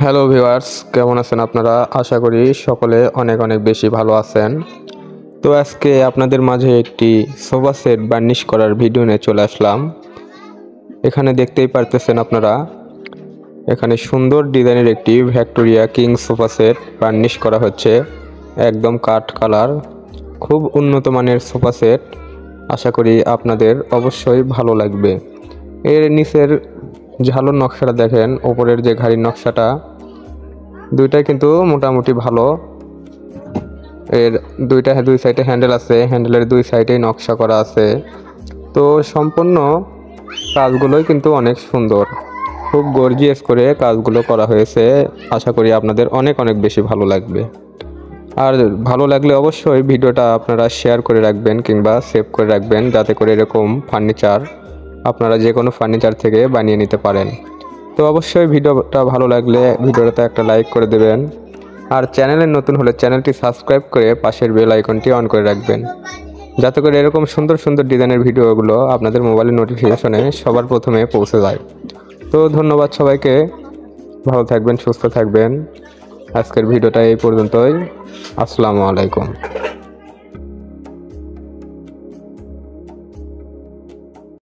Hello viewers, কেমন আছেন আপনারা? আশা করি সকলে অনেক অনেক বেশি ভালো আছেন। তো আজকে আপনাদের মাঝে একটি সোফা সেট বার্নিশ করার ভিডিও নিয়ে চলে আসলাম। এখানে দেখতেই পারতেছেন আপনারা, এখানে সুন্দর ডিজাইনের একটি Victoria king sofa set varnish করা হচ্ছে। একদম কাঠ কালার, খুব উন্নত মানের সোফা সেট। আশা করি আপনাদের অবশ্যই ভালো লাগবে। এর নিচের ঝালর নকশাটা দেখেন, ওপরের যে ঘাড়ির নকশাটা, দুইটাই কিন্তু মোটামুটি ভালো। এর দুই সাইডে হ্যান্ডেল আছে, হ্যান্ডেলের দুই সাইডেই নকশা করা আছে। তো সম্পূর্ণ কাজগুলোই কিন্তু অনেক সুন্দর, খুব গর্জিয়াস করে কাজগুলো করা হয়েছে। আশা করি আপনাদের অনেক অনেক বেশি ভালো লাগবে। আর ভালো লাগলে অবশ্যই ভিডিওটা আপনারা শেয়ার করে রাখবেন কিংবা সেভ করে রাখবেন, যাতে করে এরকম ফার্নিচার আপনারা যে কোনো ফার্নিচার থেকে বানিয়ে নিতে পারেন। তো অবশ্যই ভিডিওটা ভালো লাগলে ভিডিওটাতে একটা লাইক করে দেবেন। আর চ্যানেলে নতুন হলে চ্যানেলটি সাবস্ক্রাইব করে পাশের বেল আইকনটি অন করে রাখবেন, যাতে করে এরকম সুন্দর সুন্দর ডিজাইনের ভিডিওগুলো আপনাদের মোবাইলের নোটিফিকেশনে সবার প্রথমে পৌঁছে যায়। তো ধন্যবাদ সবাইকে, ভালো থাকবেন, সুস্থ থাকবেন। আজকের ভিডিওটা এই পর্যন্তই। আসসালামু আলাইকুম।